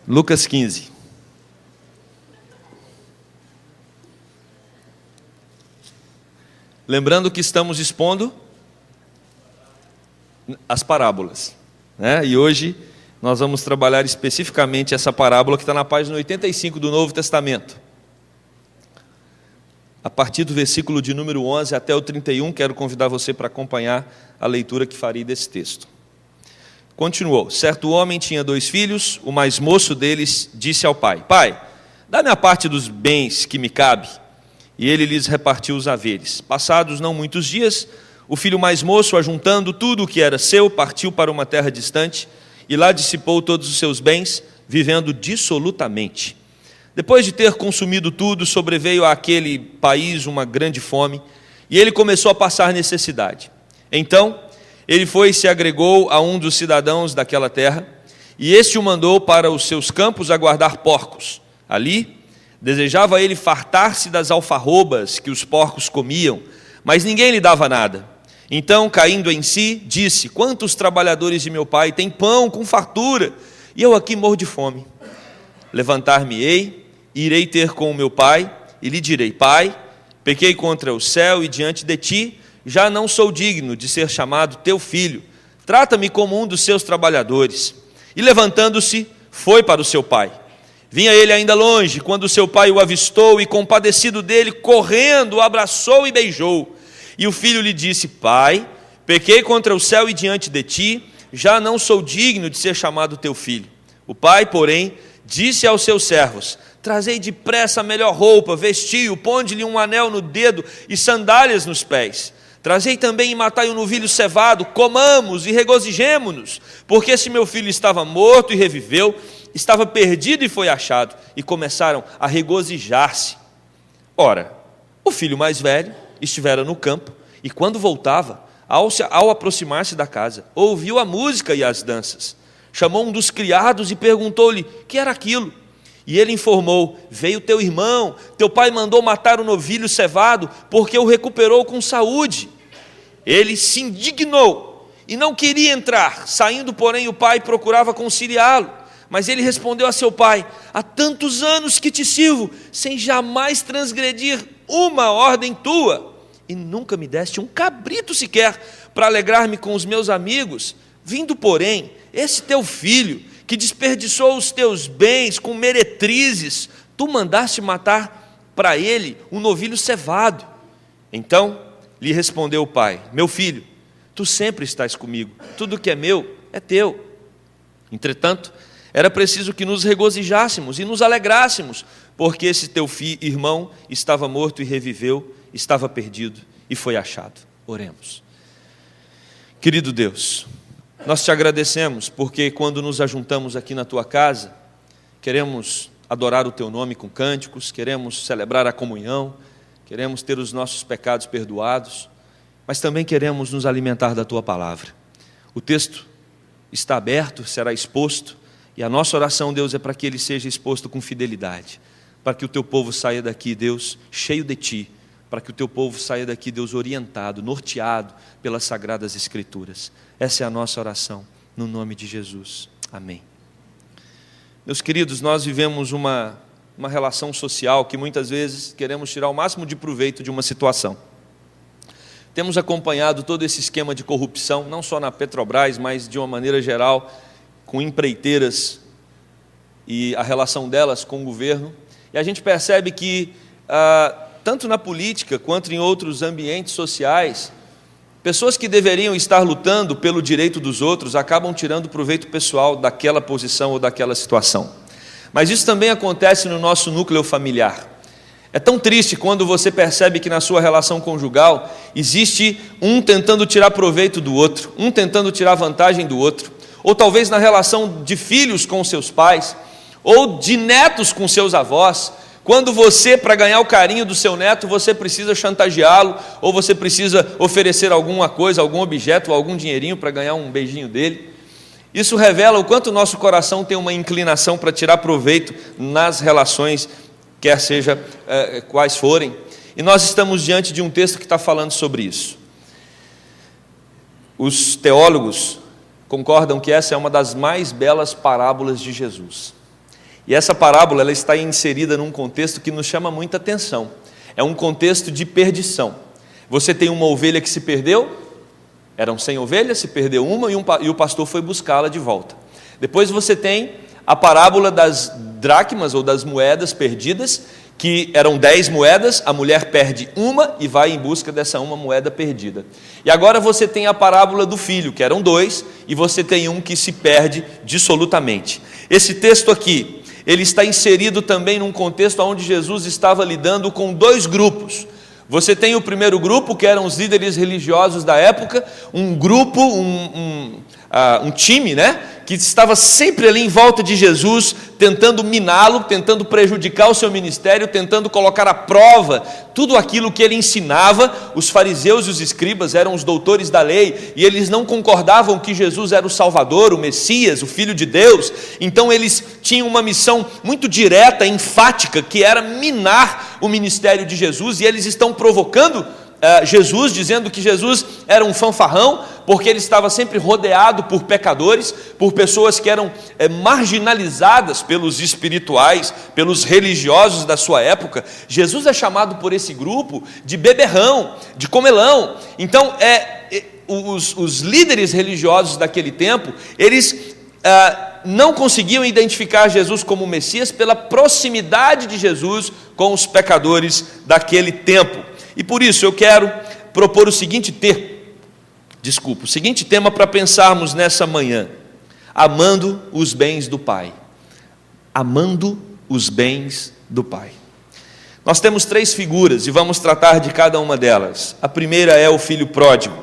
Lucas 15. Lembrando que estamos expondo as parábolas, né? E hoje nós vamos trabalhar especificamente essa parábola que está na página 85 do Novo Testamento. A partir do versículo de número 11 até o 31, quero convidar você para acompanhar a leitura que farei desse texto. Continuou: certo homem tinha 2 filhos, o mais moço deles disse ao pai: Pai, dá-me a parte dos bens que me cabe. E ele lhes repartiu os haveres. Passados não muitos dias, o filho mais moço, ajuntando tudo o que era seu, partiu para uma terra distante, e lá dissipou todos os seus bens, vivendo dissolutamente. Depois de ter consumido tudo, sobreveio àquele país uma grande fome, e ele começou a passar necessidade. Então, ele foi e se agregou a um dos cidadãos daquela terra, e este o mandou para os seus campos a guardar porcos. Ali, desejava ele fartar-se das alfarrobas que os porcos comiam, mas ninguém lhe dava nada. Então, caindo em si, disse: quantos trabalhadores de meu pai têm pão com fartura, e eu aqui morro de fome. Levantar-me-ei, irei ter com o meu pai, e lhe direi: Pai, pequei contra o céu e diante de ti, já não sou digno de ser chamado teu filho. Trata-me como um dos seus trabalhadores. E levantando-se, foi para o seu pai. Vinha ele ainda longe, quando seu pai o avistou e, compadecido dele, correndo, o abraçou e beijou. E o filho lhe disse: Pai, pequei contra o céu e diante de ti, já não sou digno de ser chamado teu filho. O pai, porém, disse aos seus servos: Trazei depressa a melhor roupa, vestiu, ponde-lhe um anel no dedo e sandálias nos pés. Trazei também e matai um novilho cevado, comamos e regozijemo-nos, porque esse meu filho estava morto e reviveu, estava perdido e foi achado. E começaram a regozijar-se. Ora, o filho mais velho estivera no campo, e quando voltava, ao aproximar-se da casa, ouviu a música e as danças. Chamou um dos criados e perguntou-lhe: que era aquilo? E ele informou: veio teu irmão, teu pai mandou matar o novilho cevado, porque o recuperou com saúde. Ele se indignou e não queria entrar. Saindo, porém, o pai procurava conciliá-lo. Mas ele respondeu a seu pai: há tantos anos que te sirvo, sem jamais transgredir uma ordem tua, e nunca me deste um cabrito sequer para alegrar-me com os meus amigos. Vindo, porém, esse teu filho, que desperdiçou os teus bens com meretrizes, tu mandaste matar para ele um novilho cevado. Então lhe respondeu o pai: meu filho, tu sempre estás comigo, tudo que é meu é teu. Entretanto, era preciso que nos regozijássemos e nos alegrássemos, porque esse teu irmão estava morto e reviveu, estava perdido e foi achado. Oremos. Querido Deus, nós te agradecemos porque quando nos ajuntamos aqui na tua casa, queremos adorar o teu nome com cânticos, queremos celebrar a comunhão, queremos ter os nossos pecados perdoados, mas também queremos nos alimentar da tua palavra. O texto está aberto, será exposto, e a nossa oração, Deus, é para que ele seja exposto com fidelidade, para que o teu povo saia daqui, Deus, cheio de ti, para que o teu povo saia daqui, Deus, orientado, norteado pelas Sagradas Escrituras. Essa é a nossa oração, no nome de Jesus. Amém. Meus queridos, nós vivemos uma relação social que muitas vezes queremos tirar o máximo de proveito de uma situação. Temos acompanhado todo esse esquema de corrupção, não só na Petrobras, mas de uma maneira geral, com empreiteiras e a relação delas com o governo. E a gente percebe que, tanto na política quanto em outros ambientes sociais, pessoas que deveriam estar lutando pelo direito dos outros acabam tirando proveito pessoal daquela posição ou daquela situação. Mas isso também acontece no nosso núcleo familiar. É tão triste quando você percebe que na sua relação conjugal existe um tentando tirar proveito do outro, um tentando tirar vantagem do outro, ou talvez na relação de filhos com seus pais, ou de netos com seus avós. Quando você, para ganhar o carinho do seu neto, você precisa chantageá-lo, ou você precisa oferecer alguma coisa, algum objeto, ou algum dinheirinho para ganhar um beijinho dele. Isso revela o quanto o nosso coração tem uma inclinação para tirar proveito nas relações, quer seja quais forem. E nós estamos diante de um texto que está falando sobre isso. Os teólogos concordam que essa é uma das mais belas parábolas de Jesus. E essa parábola ela está inserida num contexto que nos chama muita atenção. É um contexto de perdição. Você tem uma ovelha que se perdeu, eram 100 ovelhas, se perdeu uma e o pastor foi buscá-la de volta. Depois você tem a parábola das dracmas ou das moedas perdidas, que eram 10 moedas, a mulher perde uma e vai em busca dessa uma moeda perdida. E agora você tem a parábola do filho, que eram 2, e você tem um que se perde dissolutamente. Esse texto aqui, ele está inserido também num contexto onde Jesus estava lidando com 2 grupos. Você tem o primeiro grupo, que eram os líderes religiosos da época, um grupo, um time, que estava sempre ali em volta de Jesus, tentando miná-lo, tentando prejudicar o seu ministério, tentando colocar à prova tudo aquilo que ele ensinava. Os fariseus e os escribas eram os doutores da lei, e eles não concordavam que Jesus era o Salvador, o Messias, o Filho de Deus. Então eles tinham uma missão muito direta, enfática, que era minar o ministério de Jesus, e eles estão provocando Jesus, dizendo que Jesus era um fanfarrão, porque ele estava sempre rodeado por pecadores, por pessoas que eram marginalizadas pelos espirituais, pelos religiosos da sua época. Jesus é chamado por esse grupo de beberrão, de comelão. Então, os líderes religiosos daquele tempo, eles não conseguiam identificar Jesus como Messias pela proximidade de Jesus com os pecadores daquele tempo. E por isso eu quero propor o seguinte tema para pensarmos nessa manhã: amando os bens do Pai. Amando os bens do Pai. Nós temos 3 figuras e vamos tratar de cada uma delas. A primeira é o filho pródigo.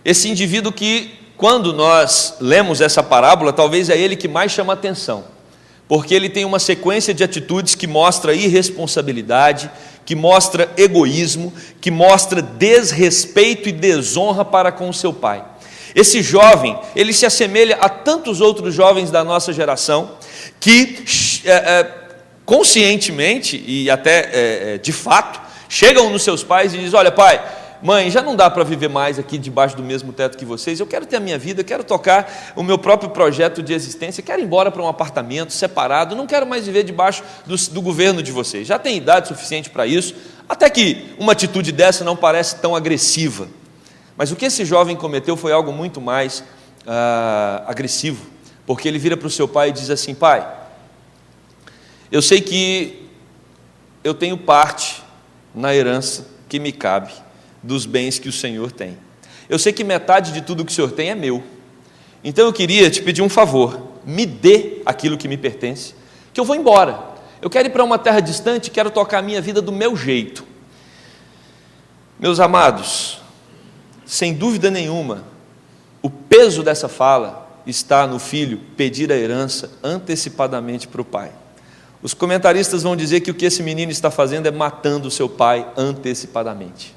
Esse indivíduo que, quando nós lemos essa parábola, talvez é ele que mais chama atenção, porque ele tem uma sequência de atitudes que mostra irresponsabilidade, que mostra egoísmo, que mostra desrespeito e desonra para com o seu pai. Esse jovem, ele se assemelha a tantos outros jovens da nossa geração, que conscientemente e até de fato, chegam nos seus pais e dizem: olha, pai, mãe, já não dá para viver mais aqui debaixo do mesmo teto que vocês, eu quero ter a minha vida, quero tocar o meu próprio projeto de existência, quero ir embora para um apartamento separado, não quero mais viver debaixo do governo de vocês, já tem idade suficiente para isso. Até que uma atitude dessa não parece tão agressiva, mas o que esse jovem cometeu foi algo muito mais agressivo, porque ele vira para o seu pai e diz assim: pai, eu sei que eu tenho parte na herança que me cabe dos bens que o Senhor tem. Eu sei que metade de tudo que o Senhor tem é meu. Então eu queria te pedir um favor: me dê aquilo que me pertence, que eu vou embora. Eu quero ir para uma terra distante, quero tocar a minha vida do meu jeito. Meus amados, sem dúvida nenhuma, o peso dessa fala está no filho pedir a herança antecipadamente para o pai. Os comentaristas vão dizer que o que esse menino está fazendo é matando o seu pai antecipadamente.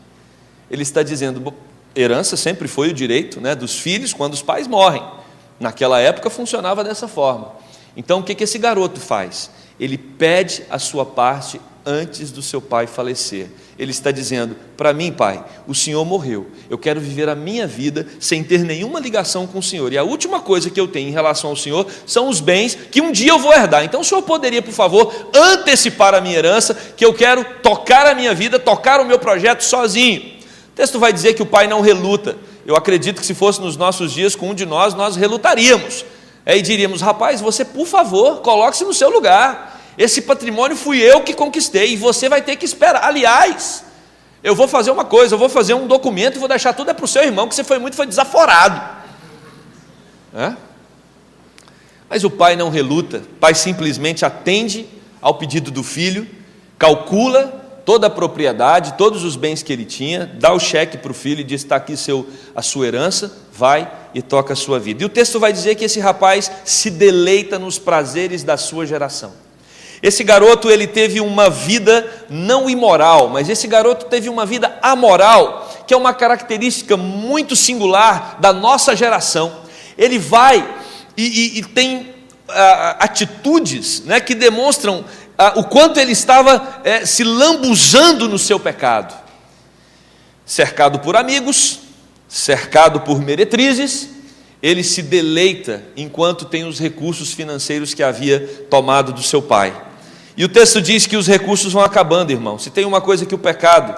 Ele está dizendo: herança sempre foi o direito dos filhos quando os pais morrem. Naquela época funcionava dessa forma. Então o que esse garoto faz? Ele pede a sua parte antes do seu pai falecer. Ele está dizendo: para mim, pai, o senhor morreu, eu quero viver a minha vida sem ter nenhuma ligação com o senhor, e a última coisa que eu tenho em relação ao senhor são os bens que um dia eu vou herdar. Então o senhor poderia, por favor, antecipar a minha herança, que eu quero tocar a minha vida, tocar o meu projeto sozinho. O texto vai dizer que o pai não reluta. Eu acredito que se fosse nos nossos dias com um de nós relutaríamos. E diríamos: rapaz, você, por favor, coloque-se no seu lugar. Esse patrimônio fui eu que conquistei e você vai ter que esperar. Aliás, eu vou fazer uma coisa, eu vou fazer um documento e vou deixar tudo para o seu irmão, que você foi desaforado. Mas o pai não reluta. O pai simplesmente atende ao pedido do filho, calcula toda a propriedade, todos os bens que ele tinha, dá o cheque para o filho e diz: está aqui a sua herança, vai e toca a sua vida. E o texto vai dizer que esse rapaz se deleita nos prazeres da sua geração. Esse garoto, ele teve uma vida não imoral, mas esse garoto teve uma vida amoral, que é uma característica muito singular da nossa geração. Ele vai e tem atitudes que demonstram o quanto ele estava se lambuzando no seu pecado. Cercado por amigos, cercado por meretrizes, ele se deleita enquanto tem os recursos financeiros que havia tomado do seu pai. E o texto diz que os recursos vão acabando, irmão. Se tem uma coisa que o pecado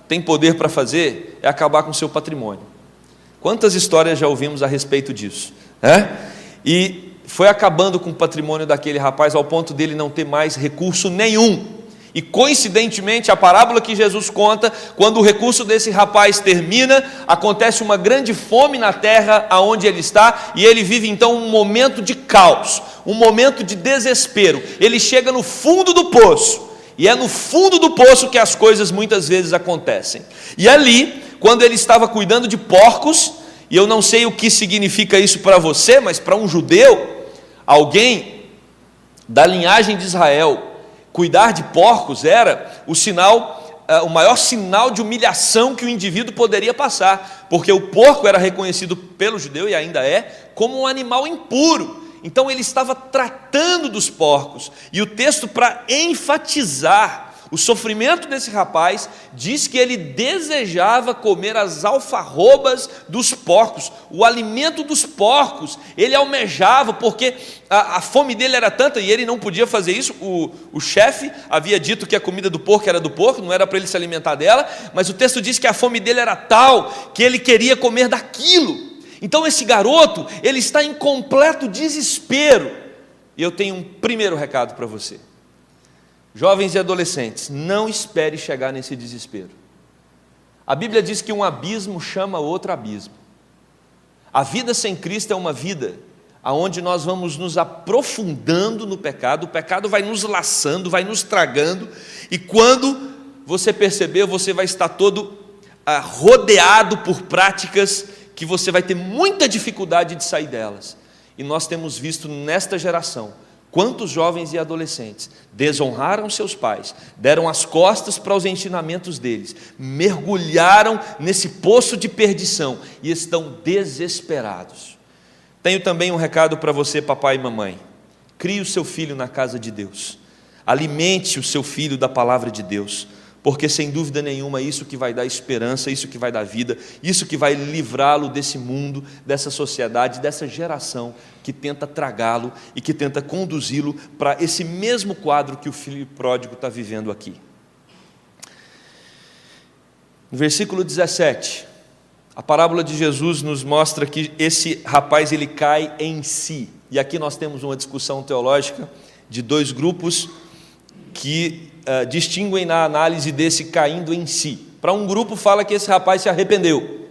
tem poder para fazer, é acabar com o seu patrimônio. Quantas histórias já ouvimos a respeito disso, né? E foi acabando com o patrimônio daquele rapaz ao ponto dele não ter mais recurso nenhum. E coincidentemente, a parábola que Jesus conta, quando o recurso desse rapaz termina, acontece uma grande fome na terra aonde ele está, e ele vive então um momento de caos, um momento de desespero. Ele chega no fundo do poço, e é no fundo do poço que as coisas muitas vezes acontecem. E ali, quando ele estava cuidando de porcos, e eu não sei o que significa isso para você, mas para um judeu, alguém da linhagem de Israel, cuidar de porcos era o maior sinal de humilhação que o indivíduo poderia passar, porque o porco era reconhecido pelo judeu, e ainda é, como um animal impuro. Então ele estava tratando dos porcos, e o texto, para enfatizar o sofrimento desse rapaz, diz que ele desejava comer as alfarrobas dos porcos, o alimento dos porcos, ele almejava, porque a fome dele era tanta, e ele não podia fazer isso. O chefe havia dito que a comida do porco era do porco, não era para ele se alimentar dela, mas o texto diz que a fome dele era tal, que ele queria comer daquilo. Então esse garoto, ele está em completo desespero, e eu tenho um primeiro recado para você. Jovens e adolescentes, não espere chegar nesse desespero. A Bíblia diz que um abismo chama outro abismo. A vida sem Cristo é uma vida onde nós vamos nos aprofundando no pecado, o pecado vai nos laçando, vai nos tragando, e quando você perceber, você vai estar todo rodeado por práticas que você vai ter muita dificuldade de sair delas. E nós temos visto nesta geração, quantos jovens e adolescentes desonraram seus pais, deram as costas para os ensinamentos deles, mergulharam nesse poço de perdição e estão desesperados. Tenho também um recado para você, papai e mamãe. Crie o seu filho na casa de Deus, alimente o seu filho da palavra de Deus, porque sem dúvida nenhuma isso que vai dar esperança, isso que vai dar vida, isso que vai livrá-lo desse mundo, dessa sociedade, dessa geração que tenta tragá-lo e que tenta conduzi-lo para esse mesmo quadro que o filho pródigo está vivendo aqui. No versículo 17, a parábola de Jesus nos mostra que esse rapaz ele cai em si, e aqui nós temos uma discussão teológica de dois grupos que distinguem na análise desse caindo em si. Para um grupo fala que esse rapaz se arrependeu,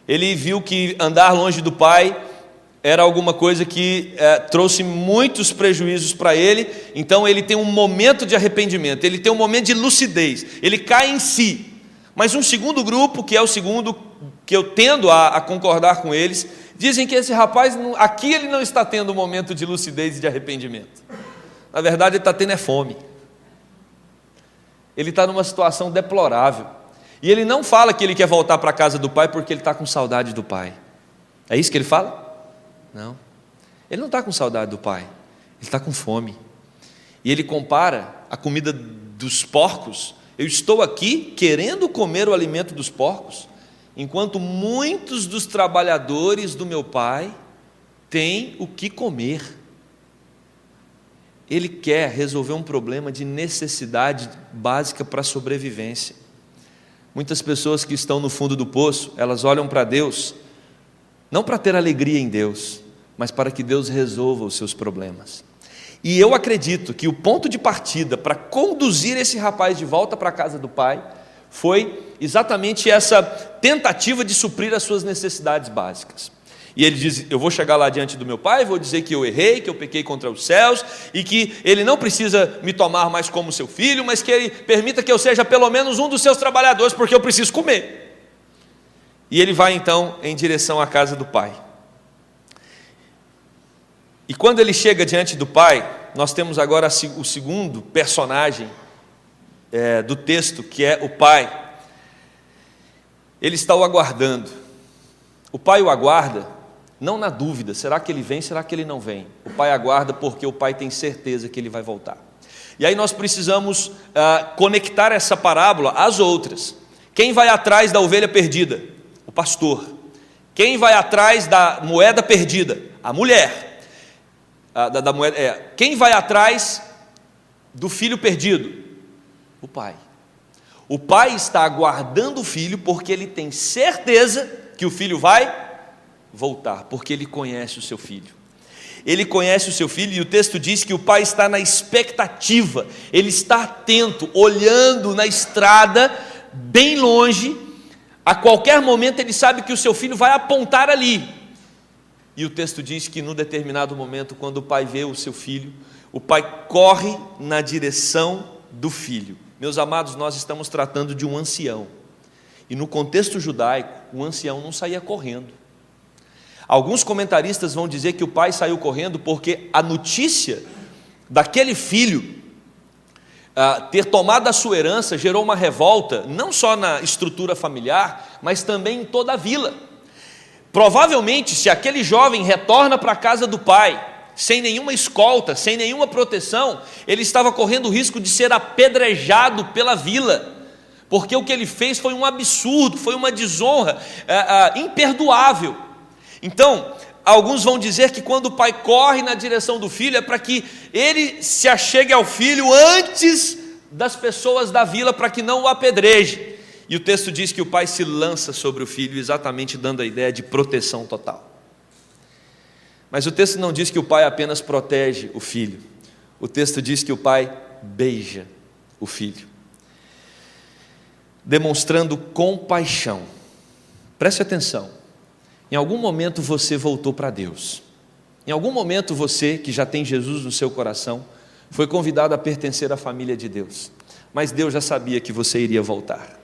ele viu que andar longe do pai era alguma coisa que trouxe muitos prejuízos para ele, então ele tem um momento de arrependimento, ele tem um momento de lucidez, ele cai em si. Mas um segundo grupo, que é o segundo que eu tendo a concordar com eles, dizem que esse rapaz, aqui ele não está tendo um momento de lucidez e de arrependimento, na verdade ele está tendo fome. Ele está numa situação deplorável, e ele não fala que ele quer voltar para a casa do pai porque ele está com saudade do pai. É isso que ele fala? Não, ele não está com saudade do pai, ele está com fome, e ele compara a comida dos porcos. Eu estou aqui querendo comer o alimento dos porcos, enquanto muitos dos trabalhadores do meu pai têm o que comer. Ele quer resolver um problema de necessidade básica para a sobrevivência. Muitas pessoas que estão no fundo do poço, elas olham para Deus, não para ter alegria em Deus, mas para que Deus resolva os seus problemas. E eu acredito que o ponto de partida para conduzir esse rapaz de volta para a casa do pai foi exatamente essa tentativa de suprir as suas necessidades básicas. E ele diz: eu vou chegar lá diante do meu pai, vou dizer que eu errei, que eu pequei contra os céus, e que ele não precisa me tomar mais como seu filho, mas que ele permita que eu seja pelo menos um dos seus trabalhadores, porque eu preciso comer. E ele vai então em direção à casa do pai. E quando ele chega diante do pai, nós temos agora o segundo personagem do texto, que é o pai. Ele está o aguardando. O pai o aguarda não na dúvida, será que ele vem, será que ele não vem? O pai aguarda porque o pai tem certeza que ele vai voltar. E aí nós precisamos conectar essa parábola às outras. Quem vai atrás da ovelha perdida? O pastor. Quem vai atrás da moeda perdida? A mulher. Quem vai atrás do filho perdido? O pai. O pai está aguardando o filho porque ele tem certeza que o filho vai voltar, porque ele conhece o seu filho. Ele conhece o seu filho, e o texto diz que o pai está na expectativa, ele está atento, olhando na estrada, bem longe. A qualquer momento ele sabe que o seu filho vai apontar ali. E o texto diz que num determinado momento, quando o pai vê o seu filho, o pai corre na direção do filho. Meus amados, nós estamos tratando de um ancião, e no contexto judaico, o ancião não saía correndo. Alguns comentaristas vão dizer que o pai saiu correndo porque a notícia daquele filho ter tomado a sua herança gerou uma revolta, não só na estrutura familiar, mas também em toda a vila. Provavelmente, se aquele jovem retorna para a casa do pai, sem nenhuma escolta, sem nenhuma proteção, ele estava correndo o risco de ser apedrejado pela vila, porque o que ele fez foi um absurdo, foi uma desonra imperdoável. Então, alguns vão dizer que quando o pai corre na direção do filho, é para que ele se achegue ao filho antes das pessoas da vila, para que não o apedreje. E o texto diz que o pai se lança sobre o filho, exatamente dando a ideia de proteção total. Mas o texto não diz que o pai apenas protege o filho. O texto diz que o pai beija o filho, demonstrando compaixão. Preste atenção. Em algum momento você voltou para Deus. Em algum momento você, que já tem Jesus no seu coração, foi convidado a pertencer à família de Deus. Mas Deus já sabia que você iria voltar.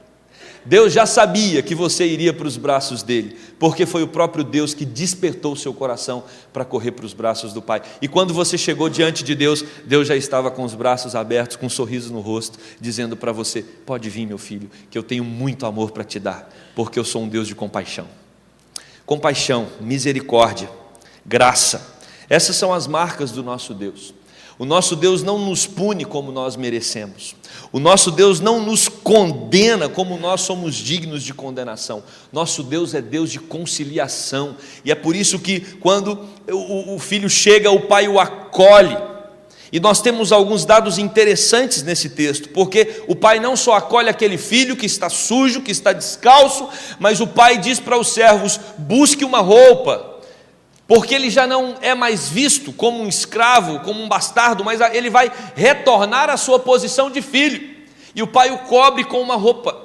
Deus já sabia que você iria para os braços dele, porque foi o próprio Deus que despertou o seu coração para correr para os braços do Pai. E quando você chegou diante de Deus, Deus já estava com os braços abertos, com um sorriso no rosto, dizendo para você: pode vir, meu filho, que eu tenho muito amor para te dar, porque eu sou um Deus de compaixão. Compaixão, misericórdia, graça, essas são as marcas do nosso Deus. O nosso Deus não nos pune como nós merecemos. O nosso Deus não nos condena como nós somos dignos de condenação. Nosso Deus é Deus de conciliação. E é por isso que quando o filho chega, o pai o acolhe. E nós temos alguns dados interessantes nesse texto, porque o pai não só acolhe aquele filho que está sujo, que está descalço, mas o pai diz para os servos: busque uma roupa, porque ele já não é mais visto como um escravo, como um bastardo, mas ele vai retornar à sua posição de filho, e o pai o cobre com uma roupa.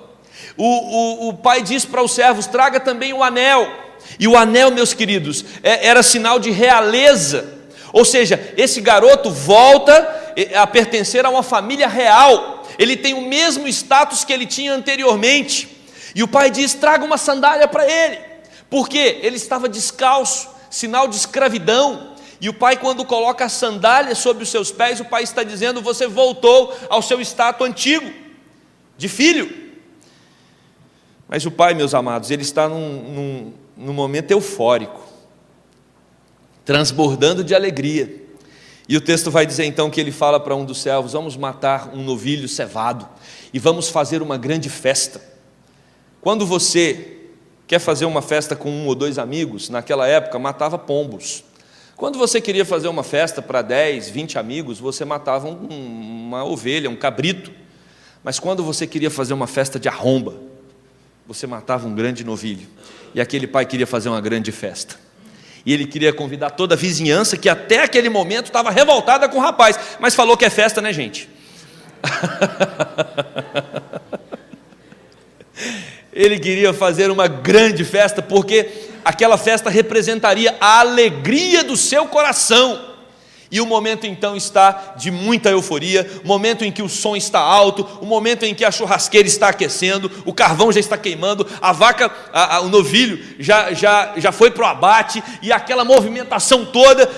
O pai diz para os servos: traga também o anel, e o anel, meus queridos, era sinal de realeza. Ou seja, esse garoto volta a pertencer a uma família real, ele tem o mesmo status que ele tinha anteriormente. E o pai diz: traga uma sandália para ele, porque ele estava descalço, sinal de escravidão. E o pai, quando coloca a sandália sobre os seus pés, o pai está dizendo: você voltou ao seu status antigo, de filho. Mas o pai, meus amados, ele está num momento eufórico, transbordando de alegria. E o texto vai dizer então que ele fala para um dos servos: vamos matar um novilho cevado e vamos fazer uma grande festa. Quando você quer fazer uma festa com 1 ou 2 amigos, naquela época matava pombos. Quando você queria fazer uma festa para 10, 20 amigos, você matava uma ovelha, um cabrito. Mas quando você queria fazer uma festa de arromba, você matava um grande novilho. E aquele pai queria fazer uma grande festa. E ele queria convidar toda a vizinhança, que até aquele momento estava revoltada com o rapaz, mas falou que é festa, né, gente? Ele queria fazer uma grande festa, porque aquela festa representaria a alegria do seu coração. E o momento então está de muita euforia, o momento em que o som está alto, o momento em que a churrasqueira está aquecendo, o carvão já está queimando, a vaca, o novilho já foi para o abate, e aquela movimentação toda.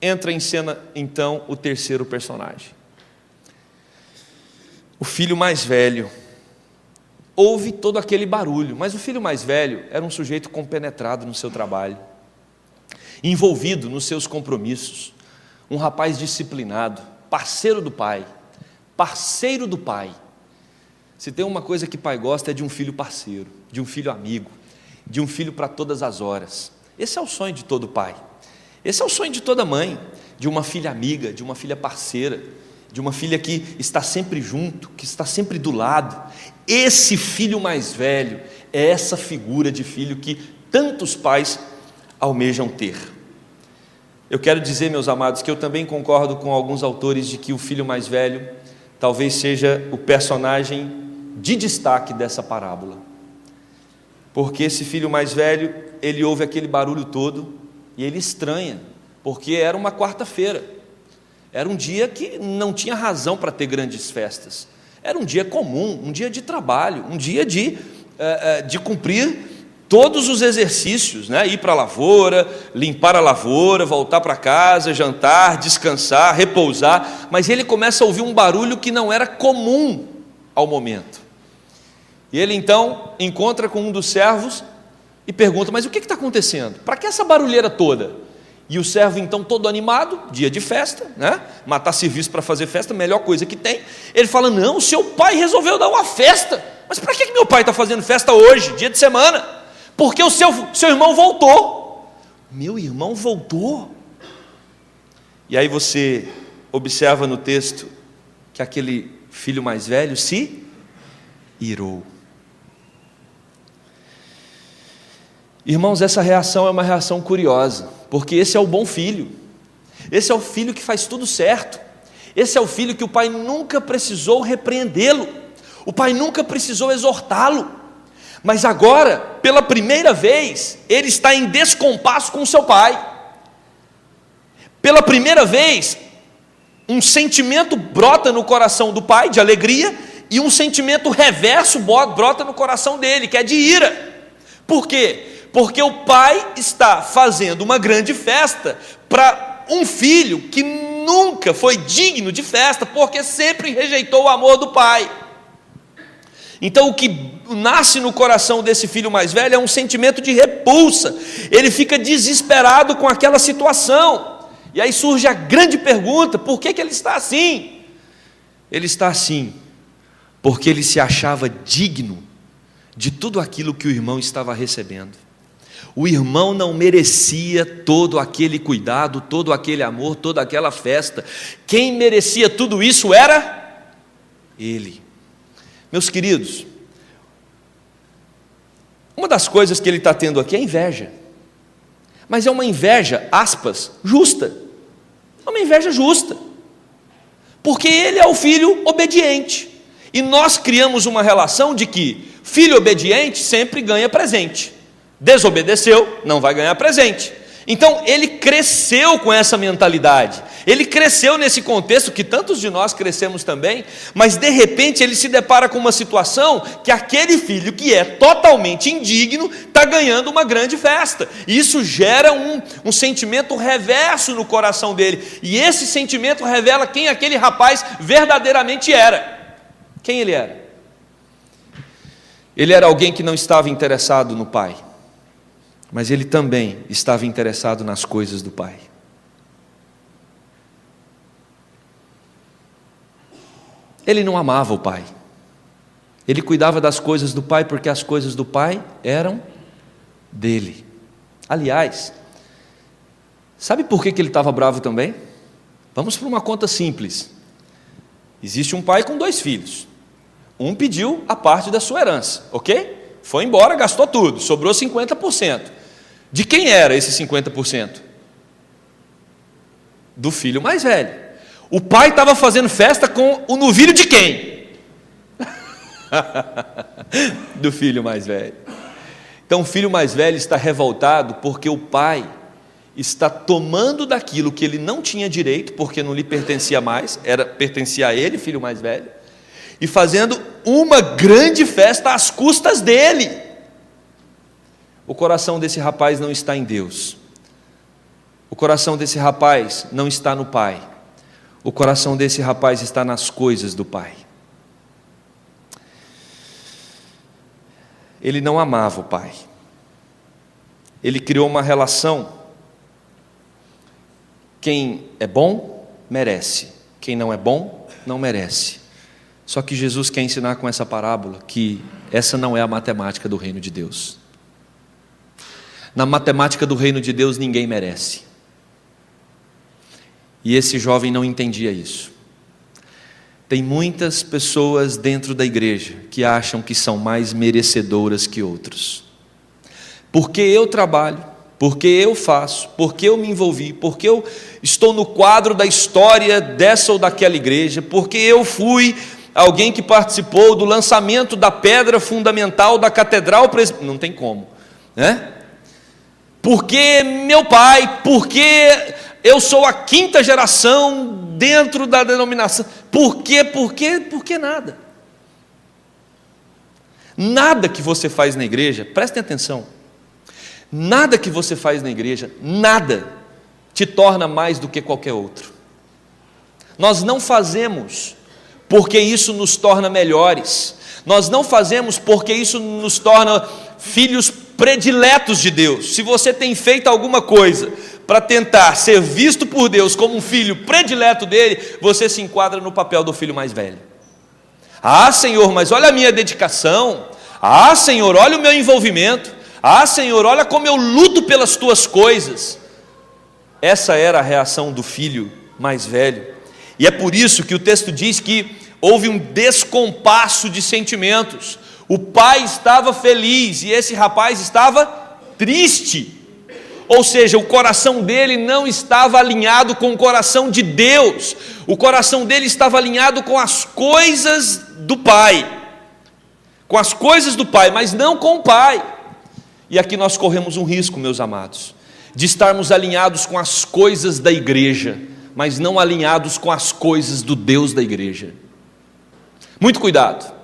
Entra em cena então o terceiro personagem, o filho mais velho. Houve todo aquele barulho, mas o filho mais velho era um sujeito compenetrado no seu trabalho, envolvido nos seus compromissos, um rapaz disciplinado, parceiro do pai. Se tem uma coisa que pai gosta, é de um filho parceiro, de um filho amigo. de um filho para todas as horas. Esse é o sonho de todo pai. Esse é o sonho de toda mãe, de uma filha amiga, de uma filha parceira, de uma filha que está sempre junto, que está sempre do lado. Esse filho mais velho é essa figura de filho que tantos pais almejam ter. Eu quero dizer, meus amados, que eu também concordo com alguns autores de que o filho mais velho talvez seja o personagem de destaque dessa parábola. Porque esse filho mais velho, ele ouve aquele barulho todo e ele estranha, porque era uma quarta-feira, era um dia que não tinha razão para ter grandes festas, era um dia comum, um dia de trabalho, um dia de cumprir todos os exercícios, né? Ir para a lavoura, limpar a lavoura, voltar para casa, jantar, descansar, repousar, mas ele começa a ouvir um barulho que não era comum ao momento. E ele então encontra com um dos servos e pergunta: mas o que está acontecendo? Para que essa barulheira toda? E o servo então, todo animado, dia de festa, né? Matar serviço para fazer festa, melhor coisa que tem. Ele fala: não, seu pai resolveu dar uma festa. Mas para que meu pai está fazendo festa hoje, dia de semana? Porque o seu irmão voltou. Meu irmão voltou? E aí você observa no texto que aquele filho mais velho se irou. Irmãos, essa reação é uma reação curiosa, porque esse é o bom filho, esse é o filho que faz tudo certo, esse é o filho que o pai nunca precisou repreendê-lo, o pai nunca precisou exortá-lo, mas agora, pela primeira vez, ele está em descompasso com seu pai. Pela primeira vez, um sentimento brota no coração do pai, de alegria, e um sentimento reverso brota no coração dele, que é de ira. Por quê? Porque o pai está fazendo uma grande festa para um filho que nunca foi digno de festa, porque sempre rejeitou o amor do pai. Então o que nasce no coração desse filho mais velho é um sentimento de repulsa. Ele fica desesperado com aquela situação. E aí surge a grande pergunta: por que ele está assim? Ele está assim porque ele se achava digno de tudo aquilo que o irmão estava recebendo. O irmão não merecia todo aquele cuidado, todo aquele amor, toda aquela festa. Quem merecia tudo isso era ele. Meus queridos, uma das coisas que ele está tendo aqui é inveja, mas é uma inveja, aspas, justa, é uma inveja justa, porque ele é o filho obediente, e nós criamos uma relação de que filho obediente sempre ganha presente, desobedeceu, não vai ganhar presente. Então ele cresceu com essa mentalidade, ele cresceu nesse contexto que tantos de nós crescemos também, mas de repente ele se depara com uma situação que aquele filho que é totalmente indigno está ganhando uma grande festa, e isso gera um sentimento reverso no coração dele, e esse sentimento revela quem aquele rapaz verdadeiramente era. Quem ele era? Ele era alguém que não estava interessado no pai, mas ele também estava interessado nas coisas do pai. Ele não amava o pai, ele cuidava das coisas do pai porque as coisas do pai eram dele. Aliás, sabe por que ele estava bravo também? Vamos para uma conta simples. Existe um pai com 2 filhos, um pediu a parte da sua herança, ok? Foi embora, gastou tudo, sobrou 50%. De quem era esse 50%? Do filho mais velho. O pai estava fazendo festa com o novilho de quem? Do filho mais velho. Então o filho mais velho está revoltado porque o pai está tomando daquilo que ele não tinha direito, porque não lhe pertencia mais, pertencia a ele, filho mais velho, e fazendo uma grande festa às custas dele. O coração desse rapaz não está em Deus, o coração desse rapaz não está no pai, o coração desse rapaz está nas coisas do pai. Ele não amava o pai, ele criou uma relação: quem é bom, merece, quem não é bom, não merece. Só que Jesus quer ensinar com essa parábola que essa não é a matemática do reino de Deus. Na matemática do reino de Deus, ninguém merece. E esse jovem não entendia isso. Tem muitas pessoas dentro da igreja que acham que são mais merecedoras que outros. Porque eu trabalho, porque eu faço, porque eu me envolvi, porque eu estou no quadro da história dessa ou daquela igreja, porque eu fui alguém que participou do lançamento da pedra fundamental da catedral, não tem como, né? Porque meu pai, porque eu sou a 5ª geração dentro da denominação, por que nada? Nada que você faz na igreja, prestem atenção, nada que você faz na igreja, nada te torna mais do que qualquer outro. Nós não fazemos porque isso nos torna melhores, nós não fazemos porque isso nos torna filhos prediletos de Deus. Se você tem feito alguma coisa para tentar ser visto por Deus como um filho predileto dele, você se enquadra no papel do filho mais velho. Ah, Senhor, mas olha a minha dedicação. Ah, Senhor, olha o meu envolvimento. Ah, Senhor, olha como eu luto pelas tuas coisas. Essa era a reação do filho mais velho. E é por isso que o texto diz que houve um descompasso de sentimentos. O pai estava feliz e esse rapaz estava triste. Ou seja, o coração dele não estava alinhado com o coração de Deus. O coração dele estava alinhado com as coisas do pai. Com as coisas do pai, mas não com o pai. E aqui nós corremos um risco, meus amados, de estarmos alinhados com as coisas da igreja, mas não alinhados com as coisas do Deus da igreja. Muito cuidado.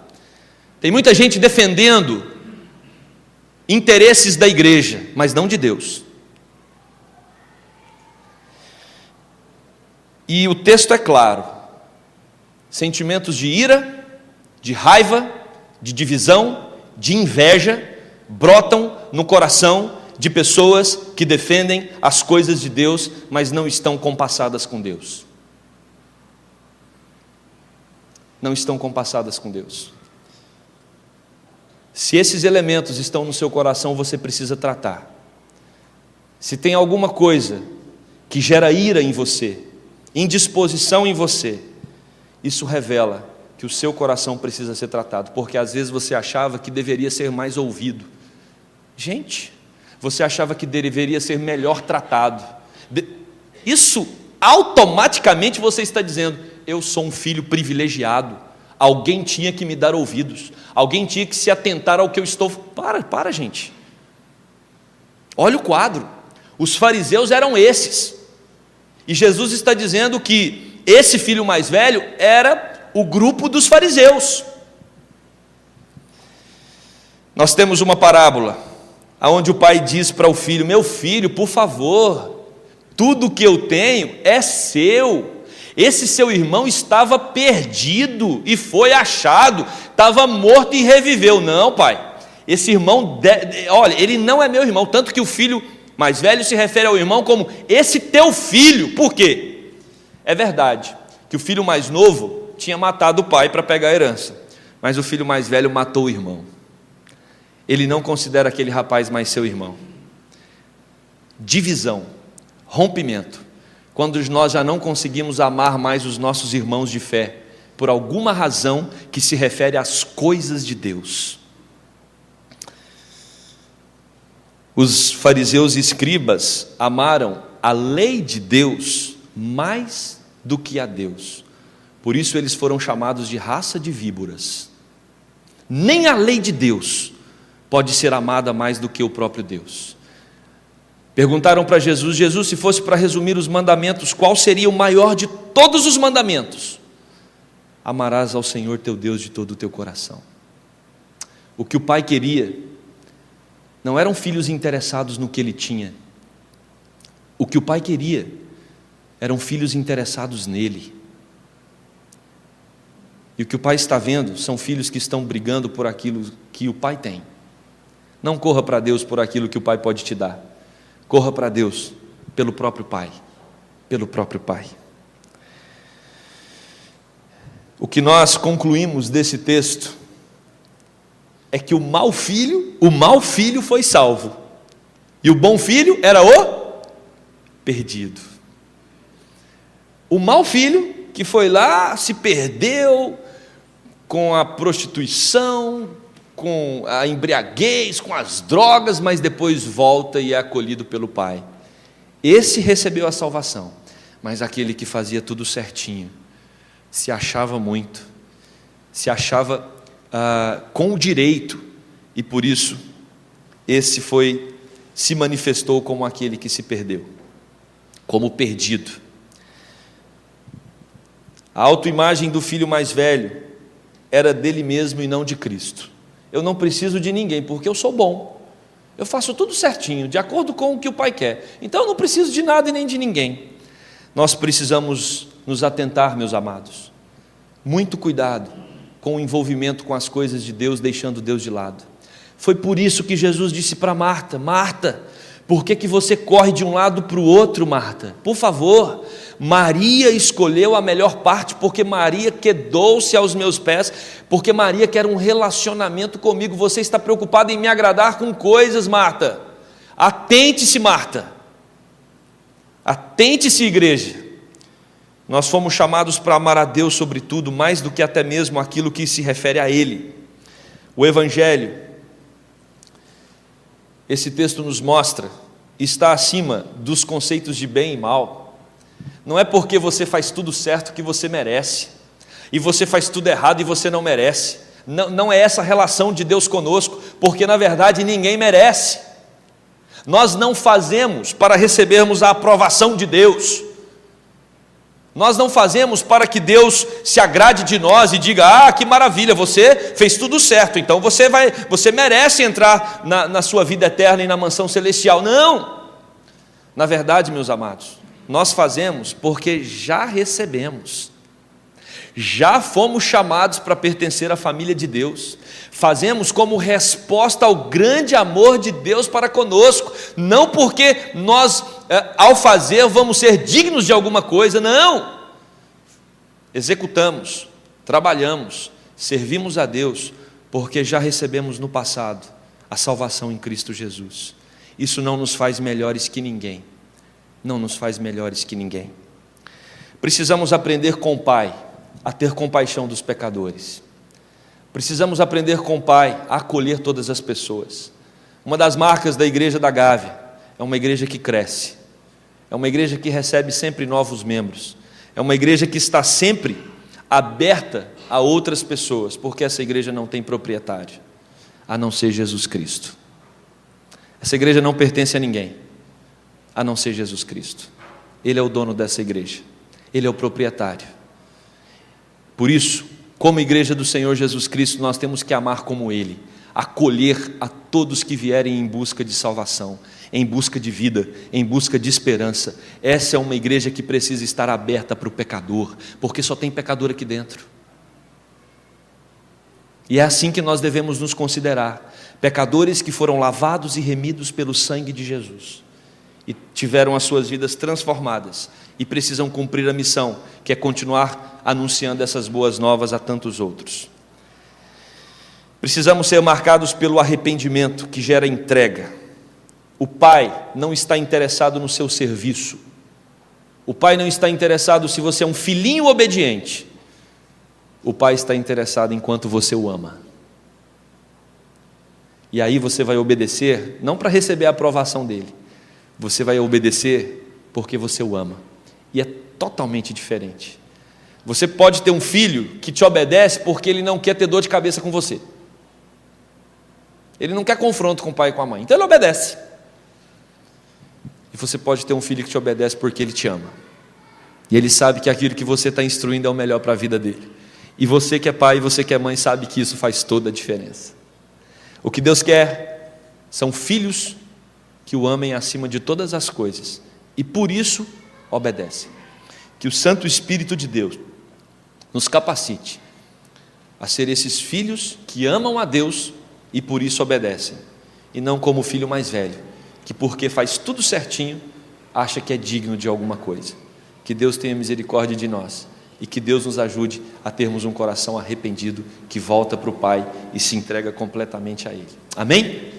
Tem muita gente defendendo interesses da igreja, mas não de Deus. E o texto é claro: sentimentos de ira, de raiva, de divisão, de inveja, brotam no coração de pessoas que defendem as coisas de Deus, mas não estão compassadas com Deus. Não estão compassadas com Deus. Se esses elementos estão no seu coração, você precisa tratar. Se tem alguma coisa que gera ira em você, indisposição em você, isso revela que o seu coração precisa ser tratado, porque às vezes você achava que deveria ser mais ouvido. Gente, você achava que deveria ser melhor tratado. Isso automaticamente você está dizendo: eu sou um filho privilegiado. Alguém tinha que me dar ouvidos, alguém tinha que se atentar ao que eu estou... Para gente. Olha o quadro. Os fariseus eram esses. E Jesus está dizendo que esse filho mais velho era o grupo dos fariseus. Nós temos uma parábola onde o pai diz para o filho: meu filho, por favor, tudo que eu tenho é seu. Esse seu irmão estava perdido e foi achado, estava morto e reviveu. Não, pai, esse irmão, olha, ele não é meu irmão. Tanto que o filho mais velho se refere ao irmão como esse teu filho. Por quê? É verdade que o filho mais novo tinha matado o pai para pegar a herança, mas o filho mais velho matou o irmão. Ele não considera aquele rapaz mais seu irmão. Divisão, rompimento. Quando nós já não conseguimos amar mais os nossos irmãos de fé, por alguma razão que se refere às coisas de Deus. Os fariseus e escribas amaram a lei de Deus mais do que a Deus. Por isso eles foram chamados de raça de víboras. Nem a lei de Deus pode ser amada mais do que o próprio Deus. Perguntaram para Jesus: Jesus, se fosse para resumir os mandamentos, qual seria o maior de todos os mandamentos? Amarás ao Senhor teu Deus de todo o teu coração. O que o pai queria não eram filhos interessados no que ele tinha. O que o pai queria eram filhos interessados nele. E o que o pai está vendo são filhos que estão brigando por aquilo que o pai tem. Não corra para Deus por aquilo que o pai pode te dar. Corra para Deus pelo próprio pai. Pelo próprio pai. O que nós concluímos desse texto é que o mau filho foi salvo. E o bom filho era o perdido. O mau filho que foi lá, se perdeu com a prostituição, com a embriaguez, com as drogas, mas depois volta e é acolhido pelo pai. Esse recebeu a salvação, mas aquele que fazia tudo certinho, se achava muito, se achava com o direito, e por isso esse se manifestou como aquele que se perdeu, como perdido. A autoimagem do filho mais velho era dele mesmo e não de Cristo. Eu não preciso de ninguém, porque eu sou bom, eu faço tudo certinho, de acordo com o que o pai quer, então eu não preciso de nada e nem de ninguém. Nós precisamos nos atentar, meus amados, muito cuidado com o envolvimento com as coisas de Deus, deixando Deus de lado. Foi por isso que Jesus disse para Marta: Marta, por que você corre de um lado para o outro, Marta? Por favor, Maria escolheu a melhor parte, porque Maria quedou-se aos meus pés, porque Maria quer um relacionamento comigo. Você está preocupada em me agradar com coisas, Marta. Atente-se, Marta. Atente-se, igreja. Nós fomos chamados para amar a Deus sobre tudo, mais do que até mesmo aquilo que se refere a Ele. O Evangelho, esse texto nos mostra, está acima dos conceitos de bem e mal. Não é porque você faz tudo certo que você merece, e você faz tudo errado e você não merece. Não é essa a relação de Deus conosco, porque na verdade ninguém merece. Nós não fazemos para recebermos a aprovação de Deus. Nós não fazemos para que Deus se agrade de nós e diga: que maravilha, você fez tudo certo, então você merece entrar na sua vida eterna e na mansão celestial. Não! Na verdade, meus amados, nós fazemos porque já recebemos, já fomos chamados para pertencer à família de Deus, fazemos como resposta ao grande amor de Deus para conosco, não porque nós, ao fazer, vamos ser dignos de alguma coisa, não. Executamos, trabalhamos, servimos a Deus, porque já recebemos no passado a salvação em Cristo Jesus. Isso não nos faz melhores que ninguém, não nos faz melhores que ninguém. Precisamos aprender com o Pai a ter compaixão dos pecadores. Precisamos aprender com o Pai a acolher todas as pessoas. Uma das marcas da igreja da Gávea é uma igreja que cresce, é uma igreja que recebe sempre novos membros, é uma igreja que está sempre aberta a outras pessoas, porque essa igreja não tem proprietário, a não ser Jesus Cristo. Essa igreja não pertence a ninguém, a não ser Jesus Cristo. Ele é o dono dessa igreja, Ele é o proprietário. Por isso, como igreja do Senhor Jesus Cristo, nós temos que amar como Ele, acolher a todos que vierem em busca de salvação, em busca de vida, em busca de esperança. Essa é uma igreja que precisa estar aberta para o pecador, porque só tem pecador aqui dentro. E é assim que nós devemos nos considerar, pecadores que foram lavados e remidos pelo sangue de Jesus, e tiveram as suas vidas transformadas, e precisam cumprir a missão, que é continuar anunciando essas boas novas a tantos outros. Precisamos ser marcados pelo arrependimento, que gera entrega. O Pai não está interessado no seu serviço, o Pai não está interessado se você é um filhinho obediente, o Pai está interessado enquanto você o ama. E aí você vai obedecer, não para receber a aprovação dele, você vai obedecer porque você o ama. E é totalmente diferente. Você pode ter um filho que te obedece porque ele não quer ter dor de cabeça com você. Ele não quer confronto com o pai e com a mãe, então ele obedece. E você pode ter um filho que te obedece porque ele te ama. E ele sabe que aquilo que você está instruindo é o melhor para a vida dele. E você que é pai e você que é mãe sabe que isso faz toda a diferença. O que Deus quer são filhos que o amem acima de todas as coisas. E por isso obedecem. Que o Santo Espírito de Deus nos capacite a ser esses filhos que amam a Deus e por isso obedecem. E não como o filho mais velho, que porque faz tudo certinho, acha que é digno de alguma coisa. Que Deus tenha misericórdia de nós e que Deus nos ajude a termos um coração arrependido, que volta para o Pai e se entrega completamente a Ele. Amém?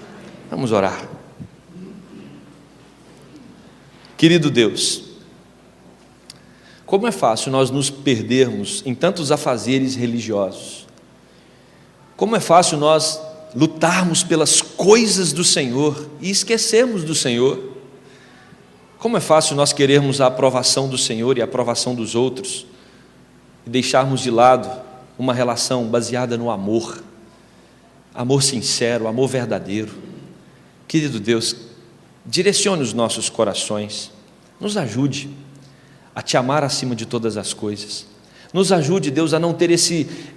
Vamos orar. Querido Deus, como é fácil nós nos perdermos em tantos afazeres religiosos. Como é fácil nós lutarmos pelas coisas do Senhor e esquecermos do Senhor. Como é fácil nós querermos a aprovação do Senhor e a aprovação dos outros e deixarmos de lado uma relação baseada no amor, amor sincero, amor verdadeiro. Querido Deus, direcione os nossos corações, nos ajude a Te amar acima de todas as coisas. Nos ajude, Deus, a não ter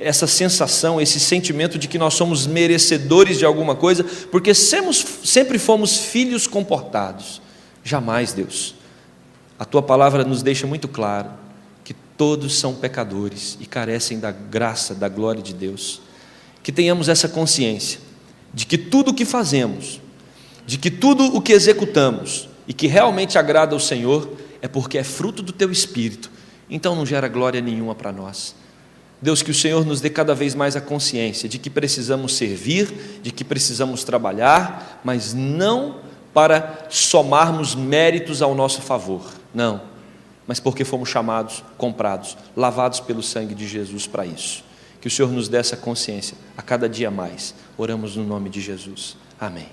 essa sensação, esse sentimento de que nós somos merecedores de alguma coisa, porque sempre fomos filhos comportados. Jamais, Deus. A Tua palavra nos deixa muito claro que todos são pecadores e carecem da graça, da glória de Deus. Que tenhamos essa consciência de que tudo o que fazemos, de que tudo o que executamos e que realmente agrada ao Senhor é porque é fruto do Teu Espírito. Então não gera glória nenhuma para nós. Deus, que o Senhor nos dê cada vez mais a consciência de que precisamos servir, de que precisamos trabalhar, mas não para somarmos méritos ao nosso favor, não, mas porque fomos chamados, comprados, lavados pelo sangue de Jesus para isso. Que o Senhor nos dê essa consciência a cada dia mais. Oramos no nome de Jesus. Amém.